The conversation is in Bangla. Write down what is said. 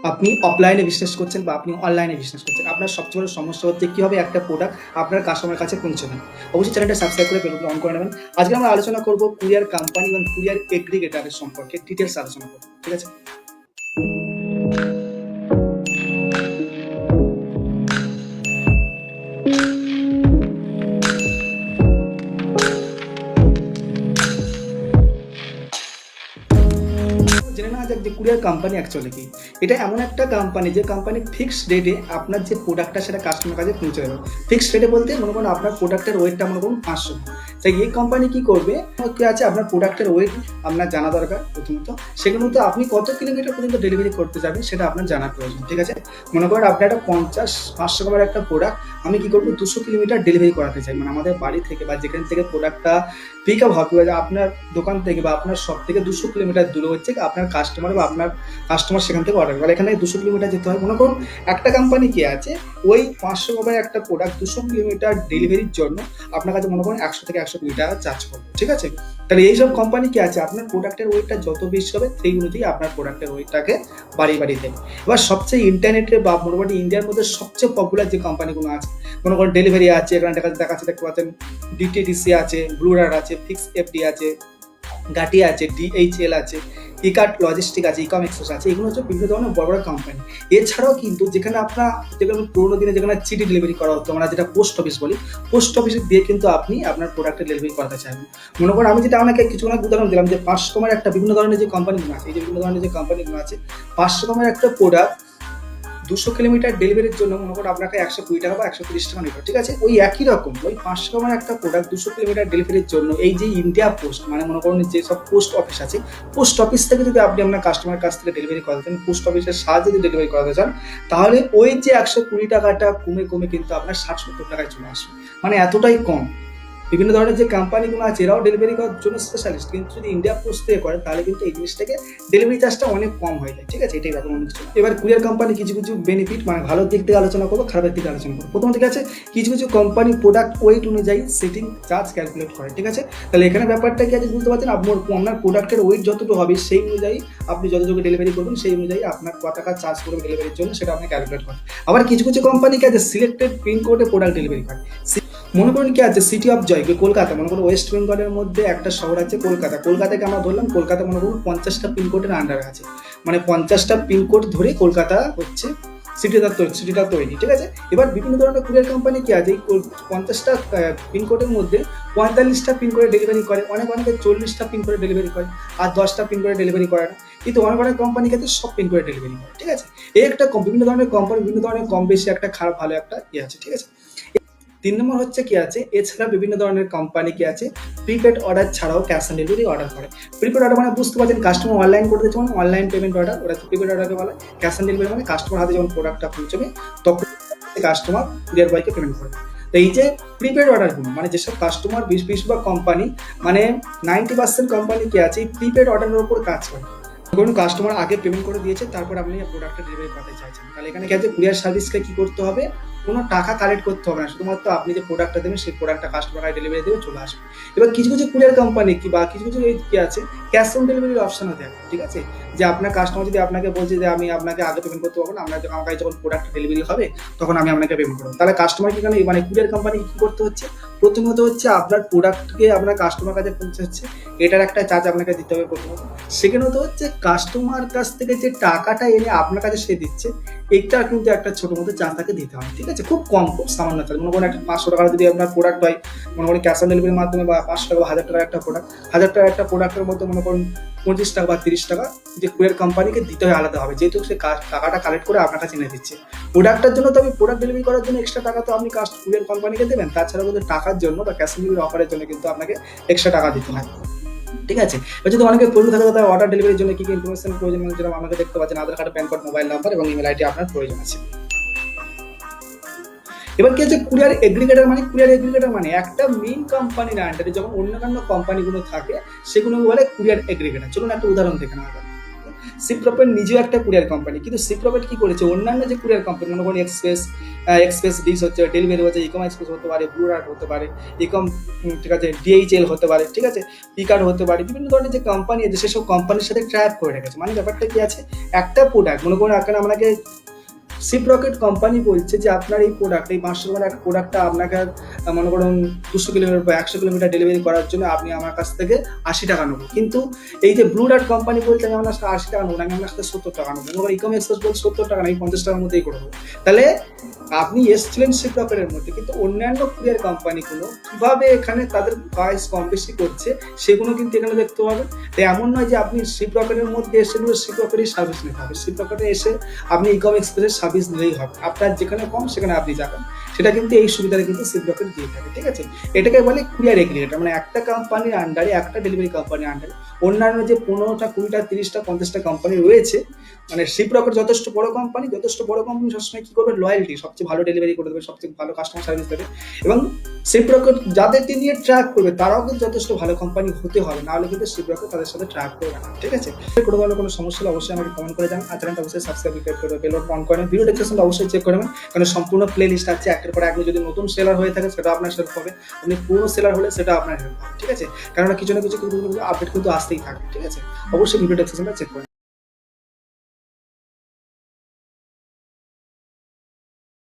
আপনি অফলাইনে বিজনেস করছেন বা আপনি অনলাইনে বিজনেস করছেন, আপনার সবচেয়ে বড় সমস্যা হচ্ছে কীভাবে একটা প্রোডাক্ট আপনার কাস্টমারের কাছে পৌঁছে দেন। অবশ্যই চ্যানেলটা সাবস্ক্রাইব করে বেলটা অন করে নেবেন। আজকে আমরা আলোচনা করব কুরিয়ার কোম্পানি এবং কুরিয়ার এগ্রিগেটরের সম্পর্কে ডিটেলস আলোচনা করব। ঠিক আছে, জেনে নেওয়া যাক যে কুরিয়ার কোম্পানি অ্যাকচুয়ালি কি। এটা এমন একটা কোম্পানি যে কোম্পানি ফিক্সড রেটে আপনার যে প্রোডাক্টটা সেটা কাস্টমার কাছে পৌঁছে দেবে। ফিক্সড রেটে বলতে মনে করুন আপনার প্রোডাক্টের ওয়েটটা মনে করুন 500, তাই এই কোম্পানি কি করবে, কি আছে আপনার প্রোডাক্টের ওয়েট আপনার জানা দরকার প্রথমত। সেখানে তো আপনি কত কিলোমিটার পর্যন্ত ডেলিভারি করতে যাবেন সেটা আপনার জানার প্রয়োজন। ঠিক আছে, মনে করেন আপনার একটা 500 গ্রামের একটা প্রোডাক্ট আমি কি করবো 200 কিলোমিটার ডেলিভারি করাতে চাই, মানে আমাদের বাড়ি থেকে বা যেখান থেকে প্রোডাক্টটা পিক আপ হবে আপনার দোকান থেকে বা আপনার শপ থেকে 200 কিলোমিটার দূরে হচ্ছে আপনার কাস্টমার বা আপনার কাস্টমার সেখান থেকে অর্ডার করে। এখানে 200 কিলোমিটার যেতে হয়। মনে করুন একটা কোম্পানি কি আছে ওই 500 গ্রামের একটা প্রোডাক্ট 200 কিলোমিটার ডেলিভারির জন্য আপনার কাছে মনে করুন 100 থেকে 120 টাকা চার্জ করবে। ঠিক আছে, তাহলে এইসব কোম্পানি কি আছে আপনার প্রোডাক্টের ওয়েটটা যত বেশি হবে সেই অনুযায়ী আপনার প্রোডাক্টের ওয়েটটাকে বাড়িয়ে বাড়িয়ে দেবে। এবার সবচেয়ে ইন্টারনেটে বা মোটামুটি ইন্ডিয়ার মধ্যে সবচেয়ে পপুলার যে কোম্পানিগুলো আছে, মনে করেন ডেলিভারি আছে, এখানে দেখাচ্ছে দেখতে পাচ্ছেন ডিটিডিসি আছে, ব্লুরার আছে, ফিক্স এফডি আছে, গাটি আছে, ডিএইচএল আছে, ইকার্ট লজিস্টিক আছে, ইকম এক্সপ্রেস আছে। এগুলো হচ্ছে বিভিন্ন ধরনের বড় বড় কোম্পানি। এছাড়াও কিন্তু যেখানে আপনার যেখানে পুরোনো দিনে যেখানে চিঠি ডেলিভারি করা হতো, আমরা যেটা পোস্ট অফিস বলি, পোস্ট অফিসে দিয়ে কিন্তু আপনি আপনার প্রোডাক্টের ডেলিভারি করাতে চাইবেন। মনে করেন আমি যেটা আপনাকে কিছু উদাহরণ দিলাম যে 500 কমের একটা বিভিন্ন ধরনের যে কোম্পানিগুলো আছে, এই যে বিভিন্ন ধরনের যে কোম্পানিগুলো আছে, 500 কমের একটা প্রোডাক্ট 200 কিলোমিটার ডেলিভারির জন্য মনে করুন আপনাকে 120 টাকা বা 130 টাকা নিতে। ঠিক আছে, ওই একই রকম ওই 500 গ্রামের একটা প্রোডাক্ট 200 কিলোমিটার ডেলিভারির জন্য এই যে ইন্ডিয়া পোস্ট, মানে মনে করুন যে সব পোস্ট অফিস আছে, পোস্ট অফিস থেকে যদি আপনি আপনার কাস্টমার কাছ থেকে ডেলিভারি করাতেন, পোস্ট অফিসের সাহায্যে যদি ডেলিভারি করাতে চান, তাহলে ওই যে 120 টাকাটা কমে কমে কিন্তু আপনার 60-70 টাকায় চলে আসবে, মানে এতটাই কম। বিভিন্ন ধরনের যে কোম্পানিগুলো আছে এরাও ডেলিভারি করার জন্য স্পেশালিস্ট, কিন্তু যদি ইন্ডিয়া পোস্ট পে করে তাহলে কিন্তু এই জিনিসটাকে ডেলিভারি চার্জটা অনেক কম হয়ে যায়। ঠিক আছে, এটাই ব্যাপার অনুষ্ঠান। এবার কুরিয়ার কোম্পানি কিছু কিছু বেনিফিট, মানে ভালো দিক থেকে আলোচনা করবো, খারাপের দিকে আলোচনা করবো। প্রথম দিকে আছে কিছু কিছু কোম্পানি প্রোডাক্ট ওয়েট অনুযায়ী সেটিং চার্জ ক্যালকুলেট করে। ঠিক আছে, তাহলে এখানে ব্যাপারটা কি আছে বুঝতে পারছেন, আপনার প্রোডাক্টের ওয়েট যতটুকু হবে সেই অনুযায়ী আপনি যতটুকু ডেলিভারি করবেন সেই অনুযায়ী আপনার কত টাকা চার্জ করবেন ডেলিভারির জন্য সেটা আপনি ক্যালকুলেট করেন। আবার কিছু কিছু কোম্পানি কি আছে সিলেক্টেড পিন কোডে প্রোডাক্ট ডেলিভারি করে। মনে করেন কি আছে সিটি অফ জয় কলকাতা, মনে করুন ওয়েস্ট বেঙ্গলের মধ্যে একটা শহর আছে কলকাতা, কলকাতাকে আমরা ধরলাম, কলকাতা মনে করুন 50টা পিনকোডের আন্ডারে আছে, মানে 50টা পিনকোড ধরে কলকাতা হচ্ছে সিটিটা তৈরি। ঠিক আছে, এবার বিভিন্ন ধরনের কুরিয়ার কোম্পানি কি আছে এই 50টা পিনকোডের মধ্যে 45টা পিনকোডে ডেলিভারি করে, অনেকে 40টা পিনকোডে ডেলিভারি করে, আর 10টা পিনকোডে ডেলিভারি করে না, কিন্তু অনেক কোম্পানি ক্ষেত্রে সব পিনকোডে ডেলিভারি করে। ঠিক আছে, এই একটা বিভিন্ন ধরনের কোম্পানি বিভিন্ন ধরনের কম বেশি একটা খারাপ ভালো একটা ইয়ে আছে। ঠিক আছে, 3 নম্বর হচ্ছে কি আছে এছাড়া বিভিন্ন ধরনের কোম্পানি কি আছে প্রিপেড অর্ডার ছাড়াও ক্যাশ অন ডেলিভারি অর্ডার করে। প্রিপেড অর্ডার মানে বুঝতে পারছেন কাস্টমার অনলাইন করতে দিচ্ছে, মানে অনলাইন পেমেন্ট অর্ডার, ওরা প্রিপেড অর্ডারকে বলে। ক্যাশ অন ডেলিভারি মানে কাস্টমার হাতে যখন প্রোডাক্টটা পৌঁছবে তখন কাস্টমার কুরিয়ার বয়কে পেমেন্ট করে। তো এই যে প্রিপেড অর্ডারগুলো, মানে যেসব কাস্টমার 20 বা কোম্পানি, মানে 90% কোম্পানি কি আছে এই প্রিপেড অর্ডারের উপর কাজ করে। ধরুন কাস্টমার আগে পেমেন্ট করে দিয়েছে, তারপর আপনি প্রোডাক্টটা ডেলিভারি করতে চাইছেন, তাহলে এখানে কি আছে কুরিয়ার সার্ভিসকে কি করতে হবে, কোনো টাকা কালেক্ট করতে হবে না, শুধুমাত্র আপনি যে প্রোডাক্টটা দেবেন সেই প্রোডাক্টটা কাস্টমার ডেলিভারি দেবে চলে আসবে। এবার কিছু কিছু কুরিয়ার কোম্পানি কি বা কিছু কিছু কি আছে ক্যাশ অন ডেলিভারির অপশনও দেয়। ঠিক আছে, যে আপনার কাস্টমার যদি আপনাকে বলছে যে আমি আপনাকে আগে পেমেন্ট করতে পারবো না, আমার কাছে যখন প্রোডাক্ট ডেলিভারি হবে তখন আমি আপনাকে পেমেন্ট করবো, তাহলে কাস্টমার কি মানে কুরিয়ার কোম্পানি কি করতে হচ্ছে, প্রথমত হচ্ছে আপনার প্রোডাক্টকে আপনার কাস্টমার কাছে পৌঁছাচ্ছে, এটার একটা চার্জ আপনাকে দিতে হবে প্রথমত। সেকেন্ডত হচ্ছে কাস্টমার কাছ থেকে যে টাকাটা এনে আপনার কাছে সে দিচ্ছে, এটা কিন্তু একটা ছোট মতো চার্জ তাকে দিতে হবে। ঠিক আছে, খুব কম, খুব সামান্য চার্জ। মনে করেন একটা 500 টাকা যদি আপনার প্রোডাক্ট হয়, মনে করেন ক্যাশ অন ডেলিভারির মাধ্যমে বা 500 টাকা বা 1000 টাকার একটা প্রোডাক্ট, 1000 টাকার একটা প্রোডাক্টের মধ্যে মনে করুন 25 টাকা বা 30 টাকা যে কুরিয়ার কোম্পানিকে দিতে হয় আলাদা হবে, যেহেতু সে টাকাটা কালেক্ট করে আপনার কাছে এনে দিচ্ছে। প্রোডাক্টের জন্য তো আপনি প্রোডাক্ট ডেলিভারি করার জন্য এক্সট্রা টাকা তো আপনি কুরিয়ার কোম্পানিকে দেবেন, তাছাড়া কিন্তু টাকার জন্য বা ক্যাশ অন ডেলিভারি অফারের জন্য কিন্তু আপনাকে এক্সট্রা টাকা দিতে হয়। ঠিক আছে, যদি অনেকে প্রয়োজন থাকে তাদের অর্ডার ডেলিভারির জন্য কি কি ইনফরমেশন প্রয়োজন, যেরকম আমাকে দেখতে পাচ্ছেন Aadhaar card, PAN card, mobile number এবং ইমেল আইডি আপনার প্রয়োজন আছে। এবার কি হচ্ছে কুরিয়ার এগ্রিগেটর, মানে কুরিয়ার এগ্রিগেটর মানে একটা মেইন কোম্পানির আন্ডারে যখন অন্যান্য কোম্পানিগুলো থাকে সেগুলো বলে কুরিয়ার এগ্রিগেটর। চলুন একটা উদাহরণ দেখে নেওয়া যাক। শিপরকেট নিজেও একটা কুরিয়ার কোম্পানি, কিন্তু শিপরকেট কি করেছে অন্যান্য যে কুরিয়ার কোম্পানি মনে করুন এক্সপ্রেস ডিস হচ্ছে, ডেলিভারি হচ্ছে, ইকম এক্সপ্রেস হতে পারে, ব্লু ডার্ট হতে পারে, ইকম ঠিক আছে, ডিএইচএল হতে পারে, ঠিক আছে, পিকার্ড হতে পারে, বিভিন্ন ধরনের যে কোম্পানি আছে সেসব কোম্পানির সাথে ট্র্যাপ করে রেখেছে। মানে ব্যাপারটা কি আছে, একটা প্রোডাক্ট মনে করুন এখন আপনাকে শিপরকেট কোম্পানি বলছে যে আপনার এই প্রোডাক্ট, এই 500 টাকার একটা প্রোডাক্টটা আপনাকে মনে করুন 200 কিলোমিটার বা 100 কিলোমিটার ডেলিভারি করার জন্য আপনি আমার কাছ থেকে 80 টাকা নেবো, কিন্তু এই যে ব্লু ডার্ট কোম্পানি বলছে আমি আপনার সাথে 80 টাকা নেবো না, আমি আপনার সাথে 70 টাকা নেবো, মনে করুন ইকম এক্সপ্রেস বলছে 70 টাকা না, আমি 50 টাকার মধ্যেই করে দেবো। তাহলে আপনি এসছিলেন শিপরকেটের মধ্যে, কিন্তু অন্যান্য কুরিয়ার কোম্পানিগুলো কিভাবে এখানে তাদের প্রাইস কম বেশি করছে সেগুলো কিন্তু এখানে দেখতে পাবেন। তাই এমন নয় যে আপনি শিপরকেটের মধ্যে এসে শিপরকেটের সার্ভিস নিতে হবে, শিপরকেটে এসে আপনি ইকম এক্সপ্রেসের সার্ভিস নিলেই হবে, আপনার যেখানে কম সেখানে আপনি যাবেন, সেটা কিন্তু এই সুবিধাটা কিন্তু শিপরকেট দিয়ে থাকে, ঠিক আছে। এটাকে বলে কুরিয়ার এগ্রিগেটর, মানে একটা কোম্পানির আন্ডারে, একটা ডেলিভারি কোম্পানির আন্ডারে অন্যান্য যে 15টা 20টা 30টা 50টা কোম্পানি রয়েছে, মানে শিপরকেট যথেষ্ট বড় কোম্পানি, যথেষ্ট বড় কোম্পানি সবসময় কি করবে, লয়্যালটি, সবচেয়ে ভালো ডেলিভারি করে দেবে, সবচেয়ে ভালো কাস্টমার সার্ভিস দেবে, এবং শিপরকেট যাদেরকে নিয়ে ট্র্যাক করবে তারাও কিন্তু যথেষ্ট ভালো কোম্পানি হতে হবে, নাহলে কিন্তু শিপরকেট তাদের সাথে ট্র্যাক করবে না, ঠিক আছে। কোনো ধরনের কোনো সমস্যা হলে অবশ্যই আমাকে কমেন্ট করে যান, আর চ্যানেলটা অবশ্যই সাবস্ক্রাইব করে বেল বাটন অন করে ভিডিও ডেসক্রিপশনটা অবশ্যই চেক করবেন, কারণ সম্পূর্ণ প্লে লিস্ট আছে, একটার পর এক যদি নতুন সেলার হয়ে থাকে সেটা আপনার হেল্প হবে, আপনি পুরো সেলার হলে সেটা আপনার হেল্প হবে, ঠিক আছে, কারণ কিছু না কিছু কিন্তু আপডেট কিন্তু আসতেই থাকে, ঠিক আছে। অবশ্যই ভিডিও ডেসক্রিপশনটা চেক করুন।